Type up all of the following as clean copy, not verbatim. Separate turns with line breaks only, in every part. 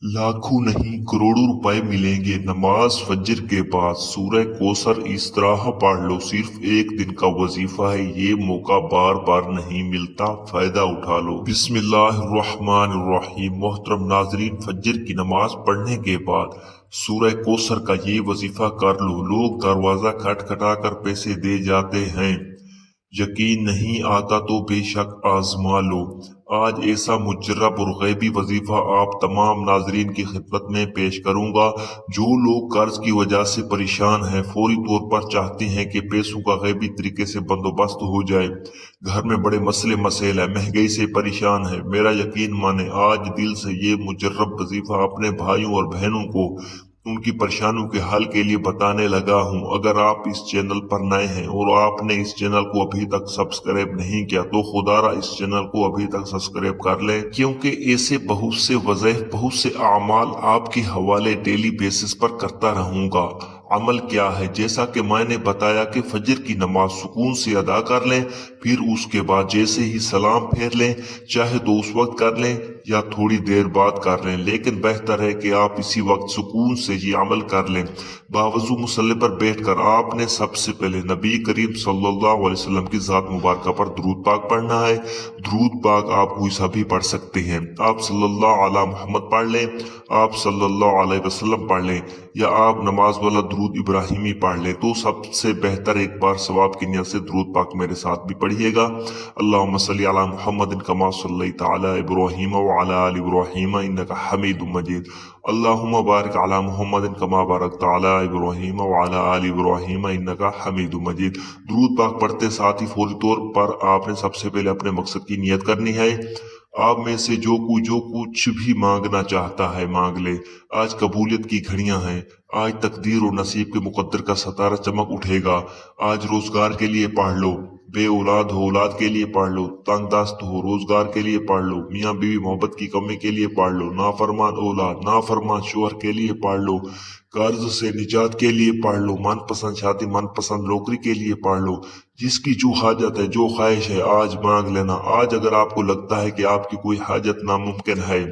लाखों नहीं करोड़ों रुपए मिलेंगे नमाज फजर के बाद। सूरह कौसर इस तरह पढ़ लो, सिर्फ एक दिन का वजीफा है, ये मौका बार बार नहीं मिलता, फायदा उठा लो। बिस्मिल्लाहिर्रहमानिर्रहीम। मोहतरम नाजरीन, फजर की नमाज पढ़ने के बाद सूरह कौसर का ये वजीफा कर लो। लोग दरवाजा खटखटा कर पैसे दे जाते हैं, यकीन नहीं आता तो बेशक आजमा लो। आज ऐसा मुजर्रब और गैबी वजीफा आप तमाम नाजरीन की खिदमत में पेश करूंगा। जो लोग कर्ज की वजह से परेशान हैं, फौरी तौर पर चाहते हैं कि पैसों का गैबी तरीके से बंदोबस्त हो जाए, घर में बड़े मसले मसेल है, महंगाई से परेशान है, मेरा यकीन माने आज दिल से ये मुजर्रब वजीफा अपने भाइयों और बहनों को उनकी परेशानियों के हल के लिए बताने लगा हूं। अगर आप इस चैनल पर नए हैं और आपने इस चैनल को अभी तक सब्सक्राइब नहीं किया तो खुदारा इस चैनल को अभी तक सब्सक्राइब कर लें, क्योंकि ऐसे बहुत से वज़ीफ़, बहुत से अमाल आपके हवाले डेली बेसिस पर करता रहूंगा। अमल क्या है? जैसा कि मैंने बताया कि फजर की नमाज सुकून से अदा कर लें, फिर उसके बाद जैसे ही सलाम फेर लें, चाहे तो उस वक्त कर लें या थोड़ी देर बाद कर लें, लेकिन बेहतर है कि आप इसी वक्त सुकून से ये अमल कर लें। बावजू मुसल्ले पर बैठकर आपने सबसे पहले नबी करीम सल्लल्लाहु अलैहि वसल्लम की ज़ात मुबारक पर दुरूद पाक पढ़ना है। दुरूद पाक आप कोई सा भी पढ़ सकते हैं। आप सल्लल्लाहु अला मुहम्मद पढ़ लें, आप सल्लल्लाहु अलैहि वसल्लम पढ़ लें, या आप नमाज वाला दुरूद इब्राहिमी पढ़ लें, तो सबसे बेहतर एक बार सवाब की नियत से दुरूद पाक मेरे साथ भी पढ़िएगा। अल्लाहुम्मा सल्ली अला मुहम्मदिन कमा सल्लैता अला इब्राहीम व अला आलि इब्राहीम इन्नका हमीदुम मजीद। अल्लाहुम्मा बारिक अला मुहम्मदिन कमा बारकता अला इब्राहीम व अला आलि इब्राहीम इन्नका हमीदुम मजीद। दुरूद पाक पढ़ते साथ ही फौरी तौर पर आपने सबसे पहले अपने मकसद की नियत करनी है। आप में से जो कुछ भी मांगना चाहता है मांग ले। आज कबूलियत की घड़ियां हैं, आज तकदीर और नसीब के मुकद्दर का सितारा चमक उठेगा। आज रोजगार के लिए पढ़ लो, बे औलाद हो औलाद के लिए पढ़ लो, तंग दस्त हो रोजगार के लिए पढ़ लो, मियाँ बीवी मोहब्बत की कमी के लिए पढ़ लो, नाफरमान औलाद नाफरमान शोहर के लिए पढ़ लो, कर्ज से निजात के लिए पढ़ लो, मनपसंद शादी मनपसंद नौकरी के लिए पढ़ लो। जिसकी जो हाजत है, जो ख्वाहिश है, आज मांग लेना। आज अगर आपको लगता है कि आपकी कोई हाजत नामुमकिन है,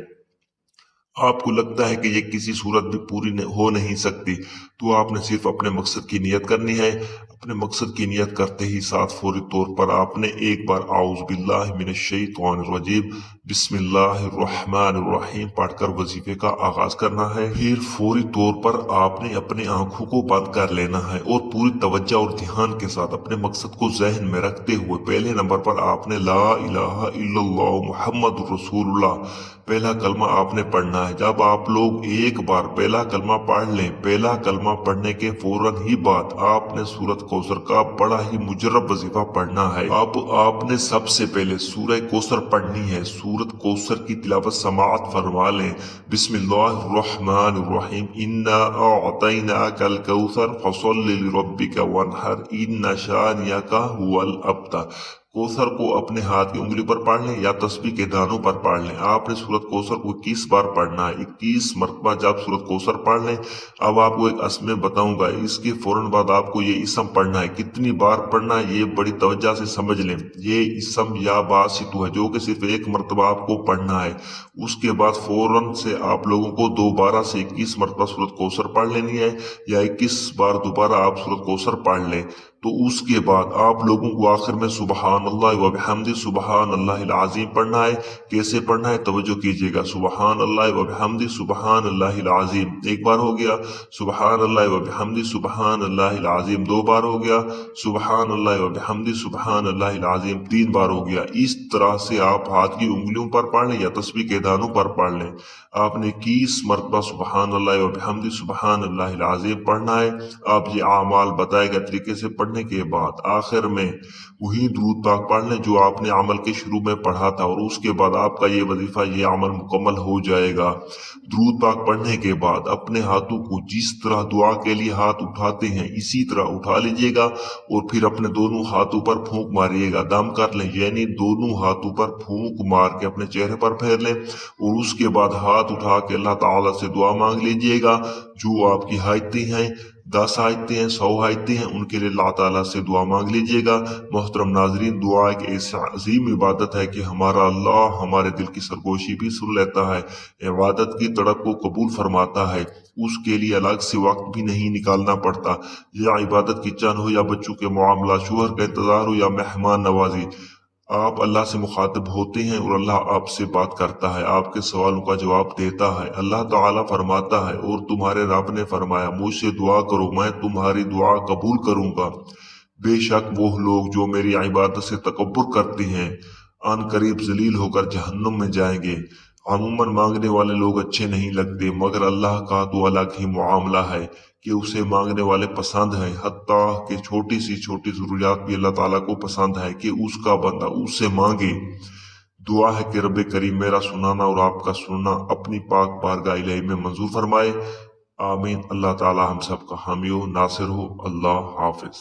आपको लगता है कि ये किसी सूरत भी पूरी हो नहीं सकती, तो आपने सिर्फ अपने मकसद की नियत करनी है। अपने मकसद की नियत करते ही साथ फौरी तौर पर आपने एक बार आऊज़ु बिल्लाहि मिनश शैतानिर रजीम बिस्मिल्लाहिर्रहमानिर्रहीम पढ़कर वजीफे का आगाज करना है। फिर फौरी तौर पर आपने अपनी आंखों को बंद कर लेना है और पूरी तवज्जो और ध्यान के साथ अपने मकसद को जहन में रखते हुए पहले नंबर पर आपने ला इलाहा इल्लल्लाह मुहम्मदुर रसूलुल्लाह पहला कलमा आपने पढ़ना है। जब आप लोग एक बार पहला कलमा पढ़ लें, पहला कलमा पढ़ने के फौरन ही बाद आपने सूरत कौसर का बड़ा ही मुजर्रब वजीफा पढ़ना है। अब आपने सबसे पहले सूरह कौसर पढ़नी है। सूरत कौसर की तिलावत समाअत फरमा लें। बिस्मिल्लाहिर्रहमानिर्रहीम इन्ना अअतैनाकल कौसर फसल्लि लिरब्बिका वनहर इन्ना शानियका हुवल अब्तर। कौसर को अपने हाथ की उंगली पर पढ़ लें या तस्बीह के दानों पर पढ़ लें। आपने सूरत कौसर को 21 बार पढ़ना है। 21 मरतबा जब सूरत कौसर पढ़ लें, अब आपको एक असम बताऊंगा, इसके फौरन बाद आपको ये इसम पढ़ना है। कितनी बार पढ़ना है ये बड़ी तवज्जो से समझ लें। ये इसम या बासितु है जो कि सिर्फ एक मरतबा आपको पढ़ना है। उसके बाद फौरन से आप लोगों को दोबारा से 21 मरतबा सूरत कौसर पढ़ लेनी है, या 21 बार दोबारा आप सूरत कौसर पढ़ लें। तो उसके बाद आप लोगों को आखिर में सुबहान अल्लाह व बिहम्दी सुबहान अल्लाहिल अज़ीम पढ़ना है। कैसे पढ़ना है तवज्जो कीजिएगा। सुबहान अल्लाह व बिहम्दी सुबहान अल्लाहिल अज़ीम एक बार हो गया, सुबहान अल्लाह व बिहम्दी सुबहान अल्लाहिल अज़ीम 2 बार हो गया, सुबहान अल्लाह व बिहम्दी सुबहान अल्लाहिल अज़ीम 3 बार हो गया। इस तरह से आप हाथ की उंगलियों पर पढ़ लें या तस्बीह के दानों पर पढ़ लें। आपने 21 मरतबा सुबहान अल्लाह व बिहम्दी सुबहान अल्लाहिल अज़ीम पढ़ना है। आप ये आमाल बताए गए तरीके से पढ़ने के बाद आखिर में वही दुरूद पाक पढ़ लें जो आपने अमल के शुरू में पढ़ा था, और उसके बाद आपका ये वजीफा ये अमल मुकम्मल हो जाएगा। दुरूद पाक पढ़ने के बाद अपने हाथों को जिस तरह दुआ के लिए हाथ उठाते हैं इसी तरह उठा लीजिएगा और फिर अपने दोनों हाथों पर फूंक मारिएगा। दम कर लें, यानी दोनों हाथों पर फूंक मार के अपने चेहरे पर फेर लें और उसके बाद हाथ उठा के अल्लाह ताला से दुआ मांग लीजिएगा। जो आपकी हाजतें हैं 10 آیتیں ہیں، 100 آیتیں ہیں، ان کے لیے اللہ تعالیٰ سے دعا مانگ لیجیے گا۔ محترم ناظرین، دعا ایک ایسی عظیم عبادت ہے کہ ہمارا اللہ ہمارے دل کی سرگوشی بھی سن لیتا ہے، عبادت کی تڑپ کو قبول فرماتا ہے، اس کے لیے الگ سے وقت بھی نہیں نکالنا پڑتا، یا عبادت کی چن ہو یا بچوں کے معاملہ، شوہر کا انتظار ہو یا مہمان نوازی، آپ اللہ سے مخاطب ہوتے ہیں اور اللہ آپ سے بات کرتا ہے، آپ کے سوالوں کا جواب دیتا ہے۔ اللہ تعالیٰ فرماتا ہے، اور تمہارے رب نے فرمایا مجھ سے دعا کرو میں تمہاری دعا قبول کروں گا۔ بے شک وہ لوگ جو میری عبادت سے تکبر کرتے ہیں ان قریب ذلیل ہو کر جہنم میں جائیں گے۔ عموماً مانگنے والے لوگ اچھے نہیں لگتے، مگر اللہ کا تو الگ ہی معاملہ ہے کہ اسے مانگنے والے پسند ہیں، حتیٰ کہ چھوٹی سی چھوٹی ضروریات بھی اللہ تعالیٰ کو پسند ہے کہ اس کا بندہ اس سے مانگے۔ دعا ہے کہ رب کریم میرا سنانا اور آپ کا سننا اپنی پاک بارگاہ الہی میں منظور فرمائے، آمین۔ اللہ تعالیٰ ہم سب کا حامی و ناصر ہو۔ اللہ حافظ۔